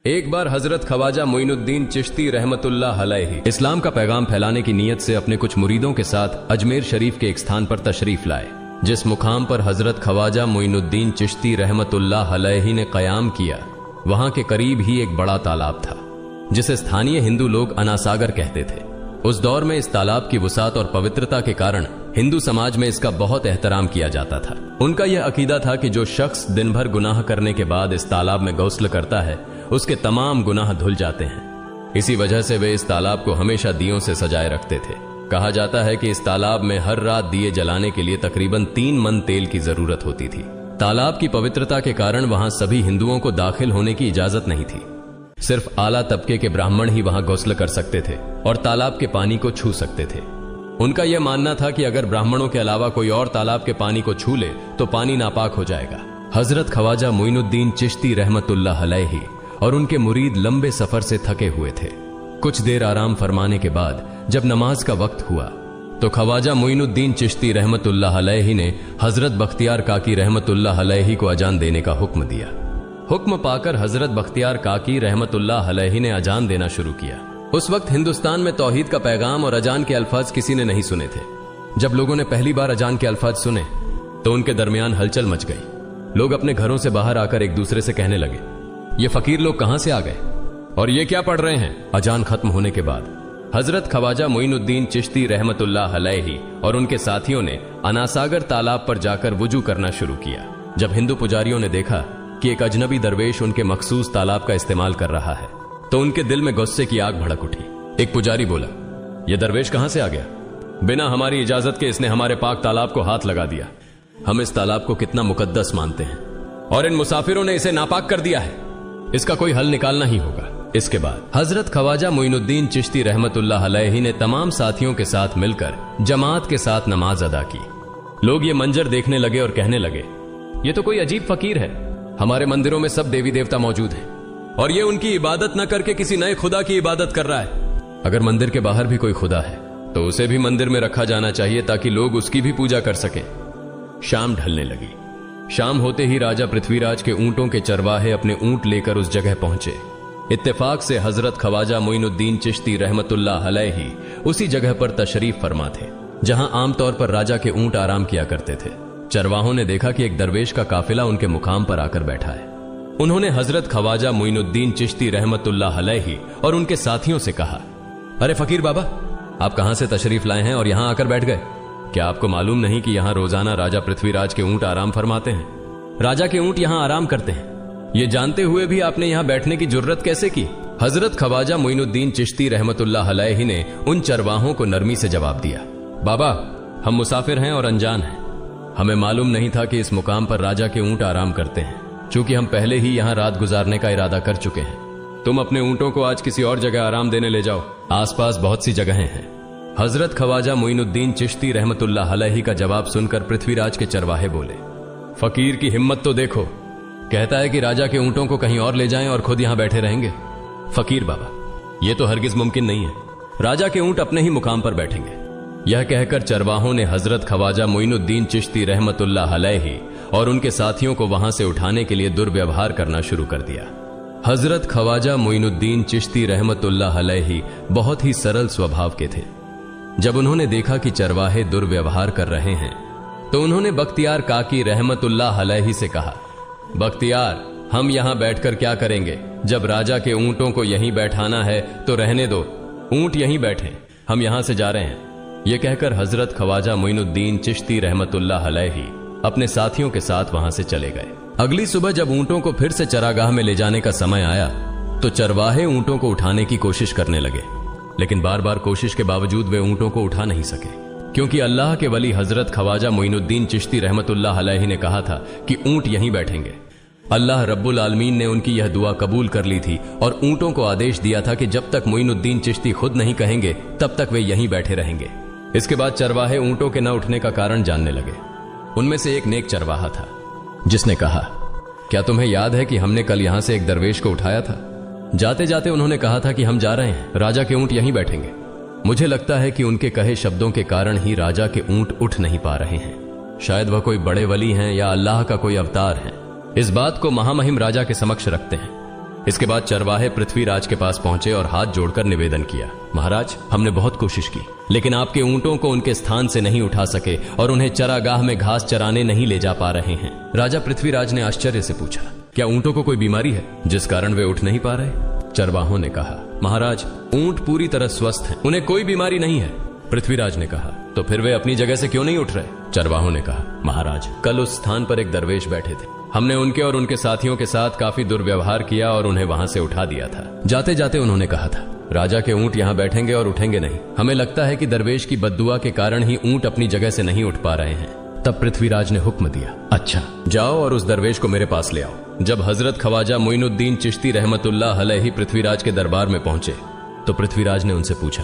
एक बार हजरत ख्वाजा मोइनुद्दीन चिश्ती रहमतुल्लाह अलैहि इस्लाम का पैगाम फैलाने की नीयत से अपने कुछ मुरीदों के साथ अजमेर शरीफ के एक स्थान पर तशरीफ लाए। जिस मुकाम पर हजरत ख्वाजा मोइनुद्दीन चिश्ती रहमतुल्लाह अलैहि ने कयाम किया, वहां के करीब ही एक बड़ा तालाब था जिसे स्थानीय हिंदू लोग अनासागर कहते थे। उस दौर में इस तालाब की वुसात और पवित्रता के कारण हिंदू समाज में इसका बहुत एहतराम किया जाता था। उनका यह अकीदा था कि जो शख्स दिन भर गुनाह करने के बाद इस तालाब में गौस्ल करता है, उसके तमाम गुनाह धुल जाते हैं। इसी वजह से वे इस तालाब को हमेशा दियों से सजाए रखते थे। कहा जाता है कि इस तालाब में हर रात दिए जलाने के लिए तकरीबन 3 मन तेल की जरूरत होती थी। तालाब की पवित्रता के कारण वहां सभी हिंदुओं को दाखिल होने की इजाजत नहीं थी। सिर्फ आला तबके के ब्राह्मण ही वहां गौस्ल कर सकते थे और तालाब के पानी को छू सकते थे। उनका यह मानना था कि अगर ब्राह्मणों के अलावा कोई और तालाब के पानी को छू ले तो पानी नापाक हो जाएगा। हजरत ख्वाजा मोइनुद्दीन चिश्ती रहमतुल्लाह अलैहि और उनके मुरीद लंबे सफर से थके हुए थे। कुछ देर आराम फरमाने के बाद जब नमाज का वक्त हुआ तो ख्वाजा मोइनुद्दीन चिश्ती रहमतुल्लाह अलैहि ने हजरत बख्तियार काकी रहमतुल्लाह अलैहि को अजान देने का हुक्म दिया। हुक्म पाकर हजरत बख्तियार काकी रहमतुल्लाह अलैहि ने अजान देना शुरू किया। उस वक्त हिंदुस्तान में तौहीद का पैगाम और अजान के अल्फाज किसी ने नहीं सुने थे। जब लोगों ने पहली बार अजान के अल्फाज सुने तो उनके दरमियान हलचल मच गई। लोग अपने घरों से बाहर आकर एक दूसरे से कहने लगे, ये फकीर लोग कहां से आ गए और ये क्या पढ़ रहे हैं। अजान खत्म होने के बाद हजरत ख्वाजा मोइनुद्दीन चिश्ती रहमतुल्लाह अलैहि और उनके साथियों ने अनासागर तालाब पर जाकर वुजू करना शुरू किया। जब हिंदू पुजारियों ने देखा कि एक अजनबी दरवेश उनके मखसूस तालाब का इस्तेमाल कर रहा है तो उनके दिल में गुस्से की आग भड़क उठी। एक पुजारी बोला, यह दरवेश कहां से आ गया? बिना हमारी इजाजत के इसने हमारे पाक तालाब को हाथ लगा दिया। हम इस तालाब को कितना मुकद्दस मानते हैं और इन मुसाफिरों ने इसे नापाक कर दिया है। इसका कोई हल निकालना ही होगा। इसके बाद हजरत ख्वाजा मोइनुद्दीन चिश्ती रहमतुल्लाह अलैहि ने तमाम साथियों के साथ मिलकर जमात के साथ नमाज अदा की। लोग ये मंजर देखने लगे और कहने लगे, ये तो कोई अजीब फकीर है। हमारे मंदिरों में सब देवी देवता मौजूद हैं और ये उनकी इबादत न करके किसी नए खुदा की इबादत कर रहा है। अगर मंदिर के बाहर भी कोई खुदा है तो उसे भी मंदिर में रखा जाना चाहिए ताकि लोग उसकी भी पूजा कर सकें। शाम ढलने लगी। शाम होते ही राजा पृथ्वीराज के ऊंटों के चरवाहे अपने ऊंट लेकर उस जगह पहुंचे। इत्तेफाक से हजरत ख्वाजा मोइनुद्दीन चिश्ती रहमतुल्लाह अलैहि उसी जगह पर तशरीफ फरमा थे जहां आमतौर पर राजा के ऊंट आराम किया करते थे। चरवाहों ने देखा कि एक दरवेश का काफिला उनके मुकाम पर आकर बैठा है। उन्होंने हजरत ख्वाजा मोइनुद्दीन चिश्ती रहमतुल्लाह अलैहि और उनके साथियों से कहा, अरे फकीर बाबा, आप कहां से तशरीफ लाए हैं और यहां आकर बैठ गए? क्या आपको मालूम नहीं कि यहां रोजाना राजा पृथ्वीराज के ऊंट आराम फरमाते हैं? राजा के ऊंट यहां आराम करते हैं। ये जानते हुए भी आपने यहां बैठने की जुर्रत कैसे की? हजरत ख्वाजा मोइनुद्दीन चिश्ती रहमतुल्लाह अलैहि ने उन चरवाहों को नरमी से जवाब दिया, बाबा, हम मुसाफिर हैं और अनजान हैं। हमें मालूम नहीं था कि इस मुकाम पर राजा के ऊंट आराम करते हैं। चूंकि हम पहले ही यहां रात गुजारने का इरादा कर चुके हैं, तुम अपने ऊंटों को आज किसी और जगह आराम देने ले जाओ। आसपास बहुत सी जगहें हैं। हजरत ख्वाजा मोइनुद्दीन चिश्ती रहमतुल्लाह अलैहि का जवाब सुनकर पृथ्वीराज के चरवाहे बोले, फकीर की हिम्मत तो देखो, कहता है कि राजा के ऊंटों को कहीं और ले जाएं और खुद यहां बैठे रहेंगे। फकीर बाबा, यह तो हरगिज मुमकिन नहीं है। राजा के ऊंट अपने ही मुकाम पर बैठेंगे। यह कहकर चरवाहों ने हजरत ख्वाजा मोइनुद्दीन चिश्ती रहमतुल्लाह अलैहि और उनके साथियों को वहां से उठाने के लिए दुर्व्यवहार करना शुरू कर दिया। हजरत ख्वाजा मोइनुद्दीन चिश्ती रहमतुल्लाह अलैहि बहुत ही सरल स्वभाव के थे। जब उन्होंने देखा कि चरवाहे दुर्व्यवहार कर रहे हैं तो उन्होंने बख्तियार काकी रहमतुल्लाह अलैहि से कहा, बख्तियार, हम यहां बैठकर क्या करेंगे? जब राजा के ऊंटों को यहीं बैठाना है तो रहने दो, ऊंट यहीं बैठे, हम यहां से जा रहे हैं। यह कहकर हजरत ख्वाजा मोइनुद्दीन चिश्ती रहमतुल्लाह अलैहि अपने साथियों के साथ वहां से चले गए। अगली सुबह जब ऊंटों को फिर से चरागाह में ले जाने का समय आया तो चरवाहे ऊंटों को उठाने की कोशिश करने लगे, लेकिन बार बार कोशिश के बावजूद वे ऊंटों को उठा नहीं सके, क्योंकि अल्लाह के वली हजरत ख्वाजा मोइनुद्दीन चिश्ती रहमतुल्लाह अलैहि ने कहा था कि ऊंट यहीं बैठेंगे। अल्लाह रब्बुल आलमीन ने उनकी यह दुआ कबूल कर ली थी और ऊंटों को आदेश दिया था कि जब तक मोइनुद्दीन चिश्ती खुद नहीं कहेंगे तब तक वे यहीं बैठे रहेंगे। इसके बाद चरवाहे ऊंटों के न उठने का कारण जानने लगे। उनमें से एक नेक चरवाहा था जिसने कहा, क्या तुम्हें याद है कि हमने कल यहां से एक दरवेश को उठाया था? जाते जाते उन्होंने कहा था कि हम जा रहे हैं, राजा के ऊंट यहीं बैठेंगे। मुझे लगता है कि उनके कहे शब्दों के कारण ही राजा के ऊंट उठ नहीं पा रहे हैं। शायद वह कोई बड़े वली हैं या अल्लाह का कोई अवतार है। इस बात को महामहिम राजा के समक्ष रखते हैं। इसके बाद चरवाहे पृथ्वीराज के पास पहुंचे और हाथ जोड़कर निवेदन किया, महाराज, हमने बहुत कोशिश की, लेकिन आपके ऊंटों को उनके स्थान से नहीं उठा सके और उन्हें चरागाह में घास चराने नहीं ले जा पा रहे हैं। राजा पृथ्वीराज ने आश्चर्य से पूछा, क्या ऊंटों को कोई बीमारी है जिस कारण वे उठ नहीं पा रहे? चरवाहों ने कहा, महाराज, ऊंट पूरी तरह स्वस्थ हैं, उन्हें कोई बीमारी नहीं है। पृथ्वीराज ने कहा, तो फिर वे अपनी जगह से क्यों नहीं उठ रहे? चरवाहों ने कहा, महाराज, कल उस स्थान पर एक दरवेश बैठे थे, हमने उनके और उनके साथियों के साथ काफी दुर्व्यवहार किया और उन्हें वहां से उठा दिया था। जाते जाते उन्होंने कहा था, राजा के ऊंट यहाँ बैठेंगे और उठेंगे नहीं। हमें लगता है कि दरवेश की बद्दुआ के कारण ही ऊंट अपनी जगह से नहीं उठ पा रहे हैं। तब पृथ्वीराज ने हुक्म दिया, अच्छा, जाओ और उस दरवेश को मेरे पास ले आओ। जब हजरत ख्वाजा मोइनुद्दीन चिश्ती रहमतुल्लाह अलैहि पृथ्वीराज के दरबार में पहुंचे तो पृथ्वीराज ने उनसे पूछा,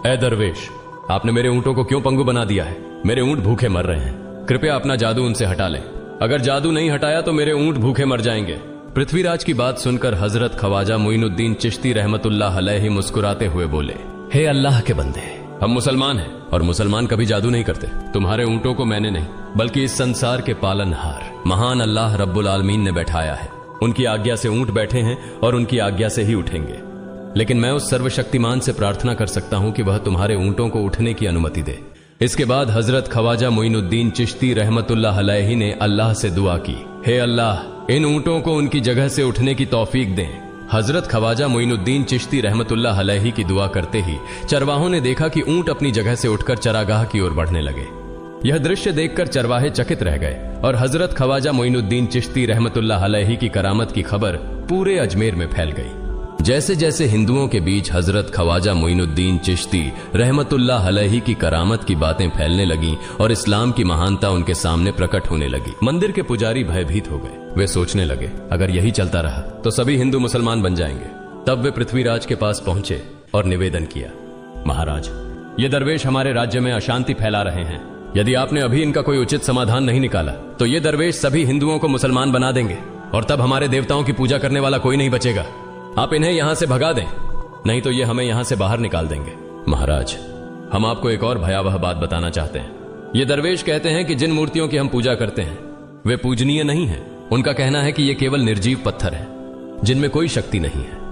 ए दरवेश, आपने मेरे ऊंटों को क्यों पंगु बना दिया है? मेरे ऊंट भूखे मर रहे हैं, कृपया अपना जादू उनसे हटा लें। अगर जादू नहीं हटाया तो मेरे ऊंट भूखे मर जाएंगे। पृथ्वीराज की बात सुनकर हजरत ख्वाजा मोइनुद्दीन चिश्ती रहमतुल्लाह अलैहि मुस्कुराते हुए बोले, हे अल्लाह के बंदे, हम मुसलमान हैं और मुसलमान कभी जादू नहीं करते। तुम्हारे ऊंटों को मैंने नहीं बल्कि इस संसार के पालनहार महान अल्लाह रब्बुल आलमीन ने बैठाया है। उनकी आज्ञा से ऊंट बैठे हैं और उनकी आज्ञा से ही उठेंगे। लेकिन मैं उस सर्वशक्तिमान से प्रार्थना कर सकता हूं कि वह तुम्हारे ऊंटों को उठने की अनुमति दे। इसके बाद हजरत ख्वाजा मोइनुद्दीन चिश्ती रहमतुल्लाह अलैहि ने अल्लाह से दुआ की, हे अल्लाह, इन ऊंटों को उनकी जगह से उठने की तौफीक दें। हजरत ख्वाजा मोइनुद्दीन चिश्ती रहमतुल्लाह अलैहि की दुआ करते ही चरवाहों ने देखा कि ऊंट अपनी जगह से उठकर चरागाह की ओर बढ़ने लगे। यह दृश्य देखकर चरवाहे चकित रह गए और हजरत ख्वाजा मोइनुद्दीन चिश्ती रहमतुल्लाह अलैहि की करामत की खबर पूरे अजमेर में फैल गई। जैसे जैसे हिंदुओं के बीच हजरत ख्वाजा मोइनुद्दीन चिश्ती रहमतुल्लाह अलैहि की करामत की बातें फैलने लगीं और इस्लाम की महानता उनके सामने प्रकट होने लगी, मंदिर के पुजारी भयभीत हो गए। वे सोचने लगे, अगर यही चलता रहा तो सभी हिंदू मुसलमान बन जाएंगे। तब वे पृथ्वीराज के पास पहुंचे और निवेदन किया, महाराज, ये दरवेश हमारे राज्य में अशांति फैला रहे हैं। यदि आपने अभी इनका कोई उचित समाधान नहीं निकाला तो ये दरवेश सभी हिंदुओं को मुसलमान बना देंगे और तब हमारे देवताओं की पूजा करने वाला कोई नहीं बचेगा। आप इन्हें यहां से भगा दें, नहीं तो ये हमें यहां से बाहर निकाल देंगे। महाराज, हम आपको एक और भयावह बात बताना चाहते हैं। ये दरवेश कहते हैं कि जिन मूर्तियों की हम पूजा करते हैं वे पूजनीय नहीं है। उनका कहना है कि ये केवल निर्जीव पत्थर है जिनमें कोई शक्ति नहीं है।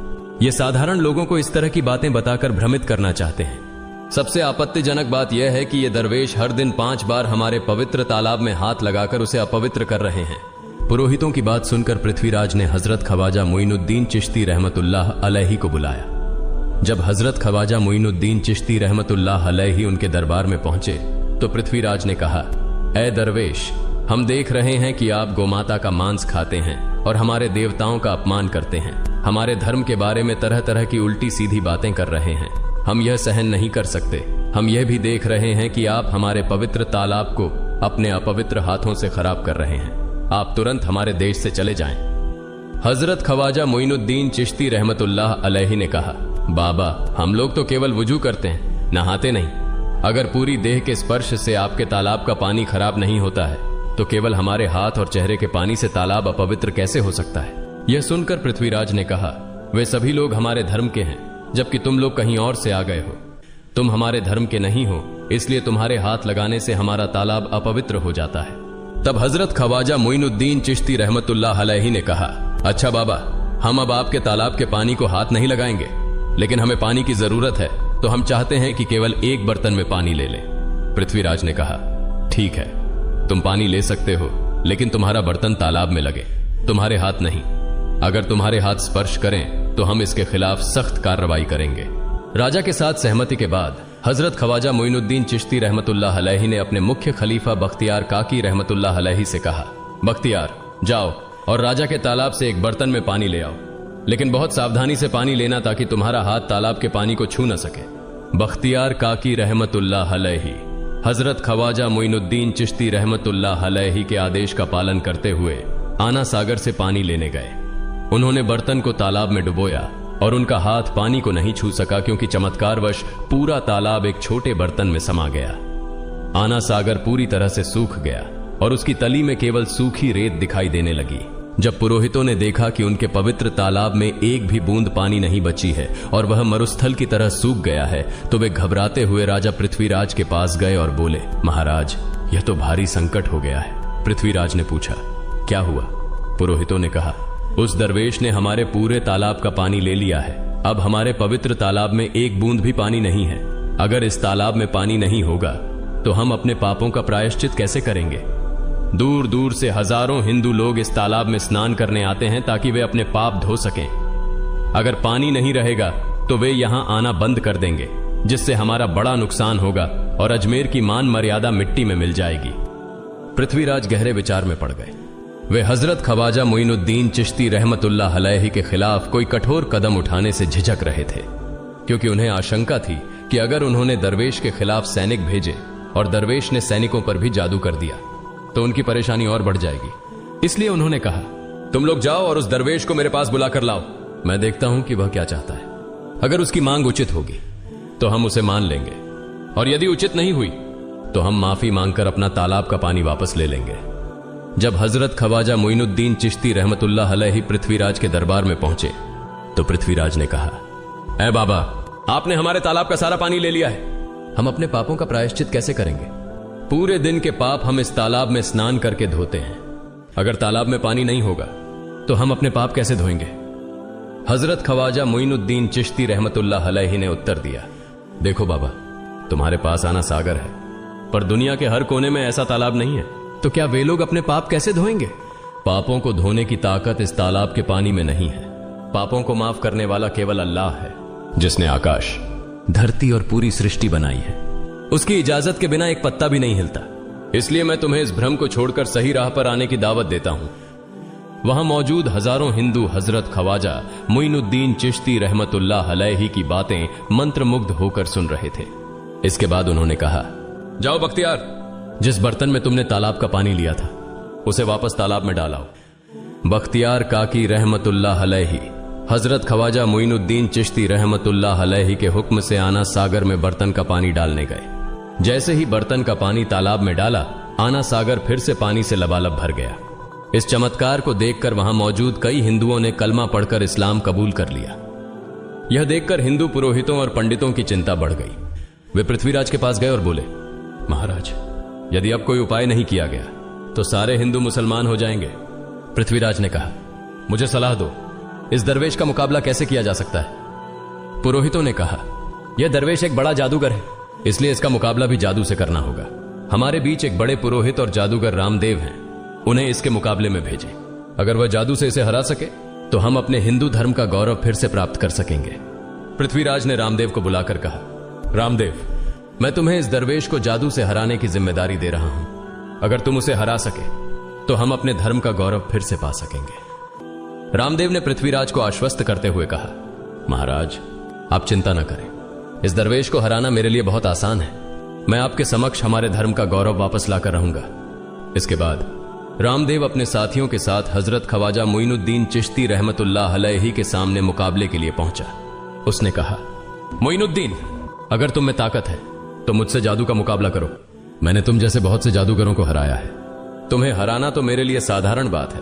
ये साधारण लोगों को इस तरह की बातें बताकर भ्रमित करना चाहते हैं। सबसे आपत्तिजनक बात यह है कि ये दरवेश हर दिन 5 बार हमारे पवित्र तालाब में हाथ लगाकर उसे अपवित्र कर रहे हैं। पुरोहितों की बात सुनकर पृथ्वीराज ने हजरत ख्वाजा मोइनुद्दीन चिश्ती रहमतुल्लाह अलैहि को बुलाया। जब हजरत ख्वाजा मोइनुद्दीन चिश्ती रहमतुल्लाह अलैहि उनके दरबार में पहुंचे तो पृथ्वीराज ने कहा, ए दरवेश, हम देख रहे हैं कि आप गोमाता का मांस खाते हैं और हमारे देवताओं का अपमान करते हैं। हमारे धर्म के बारे में तरह तरह की उल्टी सीधी बातें कर रहे हैं। हम यह सहन नहीं कर सकते। हम यह भी देख रहे हैं कि आप हमारे पवित्र तालाब को अपने अपवित्र हाथों से खराब कर रहे हैं। आप तुरंत हमारे देश से चले जाएं। हजरत ख्वाजा मोइनुद्दीन चिश्ती रहमतुल्लाह अलैहि ने कहा, बाबा, हम लोग तो केवल वुजू करते हैं, नहाते नहीं। अगर पूरी देह के स्पर्श से आपके तालाब का पानी खराब नहीं होता है तो केवल हमारे हाथ और चेहरे के पानी से तालाब अपवित्र कैसे हो सकता है? यह सुनकर पृथ्वीराज ने कहा, वे सभी लोग हमारे धर्म के हैं जबकि तुम लोग कहीं और से आ गए हो। तुम हमारे धर्म के नहीं हो, इसलिए तुम्हारे हाथ लगाने से हमारा तालाब अपवित्र हो जाता है। तब हजरत ख्वाजा मोइनुद्दीन चिश्ती रहमतुल्लाह अलैहि ने कहा, अच्छा बाबा, हम अब आपके तालाब के पानी को हाथ नहीं लगाएंगे, लेकिन हमें पानी की जरूरत है तो हम चाहते हैं कि केवल एक बर्तन में पानी ले लें। पृथ्वीराज ने कहा, ठीक है, तुम पानी ले सकते हो, लेकिन तुम्हारा बर्तन तालाब में लगे, तुम्हारे हाथ नहीं। अगर तुम्हारे हाथ स्पर्श करें तो हम इसके खिलाफ सख्त कार्रवाई करेंगे। राजा के साथ सहमति के बाद हजरत ख्वाजा मोइनुद्दीन चिश्ती रहमतुल्लाह अलैहि ने अपने मुख्य खलीफा बख्तियार काकी रहमतुल्लाह अलैहि से कहा, बख्तियार, जाओ और राजा के तालाब से एक बर्तन में पानी ले आओ, लेकिन बहुत सावधानी से पानी लेना ताकि तुम्हारा हाथ तालाब के पानी को छू न सके। बख्तियार काकी रहमतुल्लाह अलैहि हजरत ख्वाजा मोइनुद्दीन चिश्ती रहमतुल्लाह अलैहि के आदेश का पालन करते हुए आना सागर से पानी लेने गए। उन्होंने बर्तन को तालाब में डुबोया और उनका हाथ पानी को नहीं छू सका क्योंकि चमत्कारवश पूरा तालाब एक छोटे बर्तन में समा गया। आना सागर पूरी तरह से सूख गया और उसकी तली में केवल सूखी रेत दिखाई देने लगी। जब पुरोहितों ने देखा कि उनके पवित्र तालाब में एक भी बूंद पानी नहीं बची है और वह मरुस्थल की तरह सूख गया है तो वे घबराते हुए राजा पृथ्वीराज के पास गए और बोले, महाराज, यह तो भारी संकट हो गया है। पृथ्वीराज ने पूछा, क्या हुआ? पुरोहितों ने कहा, उस दरवेश ने हमारे पूरे तालाब का पानी ले लिया है। अब हमारे पवित्र तालाब में एक बूंद भी पानी नहीं है। अगर इस तालाब में पानी नहीं होगा तो हम अपने पापों का प्रायश्चित कैसे करेंगे? दूर दूर से हजारों हिंदू लोग इस तालाब में स्नान करने आते हैं ताकि वे अपने पाप धो सकें। अगर पानी नहीं रहेगा तो वे यहां आना बंद कर देंगे, जिससे हमारा बड़ा नुकसान होगा और अजमेर की मान मर्यादा मिट्टी में मिल जाएगी। पृथ्वीराज गहरे विचार में पड़ गए। वे हजरत ख्वाजा मोइनुद्दीन चिश्ती रहमतुल्लाह अलैहि के खिलाफ कोई कठोर कदम उठाने से झिझक रहे थे, क्योंकि उन्हें आशंका थी कि अगर उन्होंने दरवेश के खिलाफ सैनिक भेजे और दरवेश ने सैनिकों पर भी जादू कर दिया तो उनकी परेशानी और बढ़ जाएगी। इसलिए उन्होंने कहा, तुम लोग जाओ और उस दरवेश को मेरे पास बुलाकर लाओ। मैं देखता हूं कि वह क्या चाहता है। अगर उसकी मांग उचित होगी तो हम उसे मान लेंगे, और यदि उचित नहीं हुई तो हम माफी मांगकर अपना तालाब का पानी वापस ले लेंगे। जब हजरत ख्वाजा मोइनुद्दीन चिश्ती रहमतुल्लाह अलैहि पृथ्वीराज के दरबार में पहुंचे तो पृथ्वीराज ने कहा, ऐ बाबा, आपने हमारे तालाब का सारा पानी ले लिया है। हम अपने पापों का प्रायश्चित कैसे करेंगे? पूरे दिन के पाप हम इस तालाब में स्नान करके धोते हैं। अगर तालाब में पानी नहीं होगा तो हम अपने पाप कैसे धोएंगे? हजरत ख्वाजा मोइनुद्दीन चिश्ती रहमतुल्लाह अलैहि ने उत्तर दिया, देखो बाबा, तुम्हारे पास आना सागर है, पर दुनिया के हर कोने में ऐसा तालाब नहीं है, तो क्या वे लोग अपने पाप कैसे धोएंगे? पापों को धोने की ताकत इस तालाब के पानी में नहीं है। पापों को माफ करने वाला केवल अल्लाह है, जिसने आकाश, धरती और पूरी सृष्टि बनाई है। उसकी इजाजत के बिना एक पत्ता भी नहीं हिलता। इसलिए मैं तुम्हें इस भ्रम को छोड़कर सही राह पर आने की दावत देता हूं। वहां मौजूद हजारों हिंदू हजरत ख्वाजा मोइनुद्दीन चिश्ती रहमतुल्लाह अलैहि की बातें मंत्रमुग्ध होकर सुन रहे थे। इसके बाद उन्होंने कहा, जाओ बख्तियार, जिस बर्तन में तुमने तालाब का पानी लिया था उसे वापस तालाब में डालाओ। बख्तियार काकी रहमतुल्लाह अलैहि हजरत ख्वाजा मोइनुद्दीन चिश्ती रहमतुल्लाह अलैहि के हुक्म से आना सागर में बर्तन का पानी डालने गए। जैसे ही बर्तन का पानी तालाब में डाला, आना सागर फिर से पानी से लबालब भर गया। इस चमत्कार को देखकर वहां मौजूद कई हिंदुओं ने कलमा पढ़कर इस्लाम कबूल कर लिया। यह देखकर हिंदू पुरोहितों और पंडितों की चिंता बढ़ गई। वे पृथ्वीराज के पास गए और बोले, महाराज, यदि अब कोई उपाय नहीं किया गया तो सारे हिंदू मुसलमान हो जाएंगे। पृथ्वीराज ने कहा, मुझे सलाह दो, इस दरवेश का मुकाबला कैसे किया जा सकता है? पुरोहितों ने कहा, यह दरवेश एक बड़ा जादूगर है, इसलिए इसका मुकाबला भी जादू से करना होगा। हमारे बीच एक बड़े पुरोहित और जादूगर रामदेव हैं, उन्हें इसके मुकाबले में भेजें। अगर वह जादू से इसे हरा सके तो हम अपने हिंदू धर्म का गौरव फिर से प्राप्त कर सकेंगे। पृथ्वीराज ने रामदेव को बुलाकर कहा, रामदेव, मैं तुम्हें इस दरवेश को जादू से हराने की जिम्मेदारी दे रहा हूं। अगर तुम उसे हरा सके तो हम अपने धर्म का गौरव फिर से पा सकेंगे। रामदेव ने पृथ्वीराज को आश्वस्त करते हुए कहा, महाराज, आप चिंता न करें, इस दरवेश को हराना मेरे लिए बहुत आसान है। मैं आपके समक्ष हमारे धर्म का गौरव वापस लाकर रहूंगा। इसके बाद रामदेव अपने साथियों के साथ हजरत ख्वाजा मोइनुद्दीन चिश्ती रहमतुल्लाह अलैहि के सामने मुकाबले के लिए पहुंचा। उसने कहा, मोइनुद्दीन, अगर तुम में ताकत है तो मुझसे जादू का मुकाबला करो। मैंने तुम जैसे बहुत से जादूगरों को हराया है, तुम्हें हराना तो मेरे लिए साधारण बात है।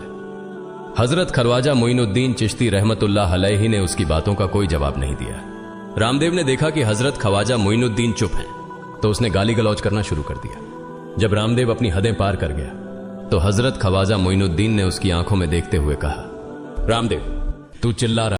हजरत ख्वाजा मोइनुद्दीन चिश्ती रहमतुल्लाह अलैहि ने उसकी बातों का कोई जवाब नहीं दिया। रामदेव ने देखा कि हजरत ख्वाजा मोइनुद्दीन चुप हैं, तो उसने गाली गलौज करना शुरू कर दिया। जब रामदेव अपनी हदें पार कर गया तो हजरत ख्वाजा मोइनुद्दीन ने उसकी आंखों में देखते हुए कहा, रामदेव, तू चिल्ला रहा